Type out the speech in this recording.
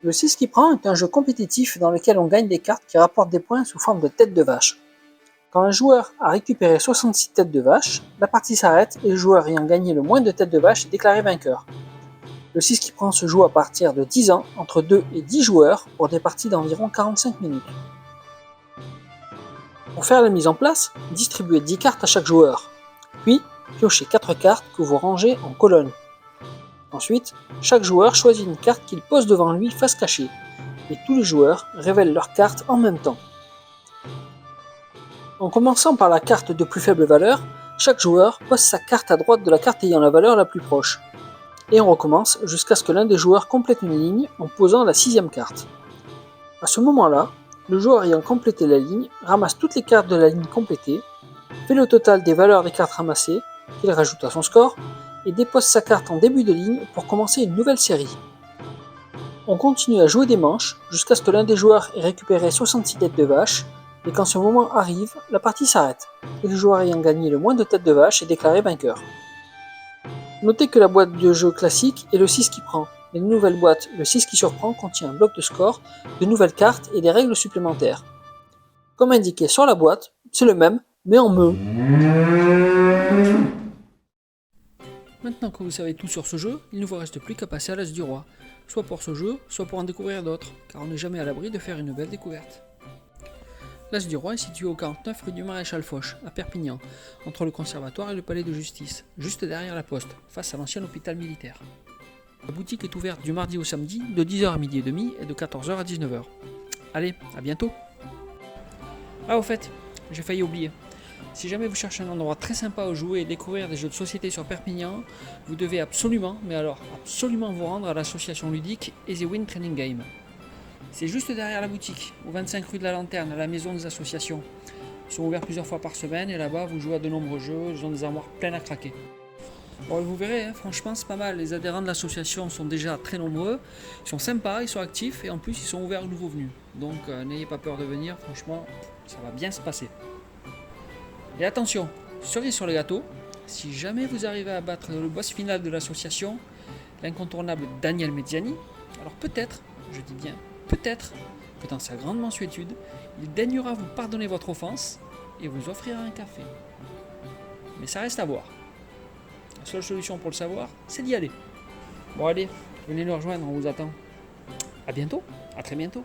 Le 6 qui prend est un jeu compétitif dans lequel on gagne des cartes qui rapportent des points sous forme de têtes de vache. Quand un joueur a récupéré 66 têtes de vache, la partie s'arrête et le joueur ayant gagné le moins de têtes de vache est déclaré vainqueur. Le 6 qui prend se joue à partir de 10 ans, entre 2 et 10 joueurs, pour des parties d'environ 45 minutes. Pour faire la mise en place, distribuez 10 cartes à chaque joueur, puis piochez 4 cartes que vous rangez en colonne. Ensuite, chaque joueur choisit une carte qu'il pose devant lui face cachée, et tous les joueurs révèlent leur carte en même temps. En commençant par la carte de plus faible valeur, chaque joueur pose sa carte à droite de la carte ayant la valeur la plus proche. Et on recommence jusqu'à ce que l'un des joueurs complète une ligne en posant la 6e carte. À ce moment-là, le joueur ayant complété la ligne ramasse toutes les cartes de la ligne complétée, fait le total des valeurs des cartes ramassées, qu'il rajoute à son score, et dépose sa carte en début de ligne pour commencer une nouvelle série. On continue à jouer des manches jusqu'à ce que l'un des joueurs ait récupéré 66 têtes de vache, et quand ce moment arrive, la partie s'arrête, et le joueur ayant gagné le moins de têtes de vache est déclaré vainqueur. Notez que la boîte de jeu classique est le 6 qui prend. La nouvelle boîte, le 6 qui surprend, contient un bloc de score, de nouvelles cartes et des règles supplémentaires. Comme indiqué sur la boîte, c'est le même, mais en me. Maintenant que vous savez tout sur ce jeu, il ne vous reste plus qu'à passer à l'As du Roi, soit pour ce jeu, soit pour en découvrir d'autres, car on n'est jamais à l'abri de faire une belle découverte. L'As du Roi est situé au 49 rue du Maréchal Foch, à Perpignan, entre le conservatoire et le palais de justice, juste derrière la poste, face à l'ancien hôpital militaire. La boutique est ouverte du mardi au samedi, de 10h à midi et demi et de 14h à 19h. Allez, à bientôt. Ah au fait, j'ai failli oublier. Si jamais vous cherchez un endroit très sympa où jouer et découvrir des jeux de société sur Perpignan, vous devez absolument, mais alors absolument vous rendre à l'association ludique Easy Win Training Game. C'est juste derrière la boutique, au 25 rue de la Lanterne, à la maison des associations. Ils sont ouverts plusieurs fois par semaine et là-bas vous jouez à de nombreux jeux, ils ont des armoires pleines à craquer. Bon, vous verrez, franchement c'est pas mal, les adhérents de l'association sont déjà très nombreux, ils sont sympas, ils sont actifs et en plus ils sont ouverts aux nouveaux venus. Donc n'ayez pas peur de venir, franchement ça va bien se passer. Et attention, cerise sur le gâteau, si jamais vous arrivez à battre le boss final de l'association, l'incontournable Daniel Mezziani, alors peut-être, je dis bien peut-être, que dans sa grande mansuétude, il daignera vous pardonner votre offense et vous offrira un café. Mais ça reste à voir. La seule solution pour le savoir, c'est d'y aller. Bon allez, venez nous rejoindre, on vous attend. A bientôt, à très bientôt.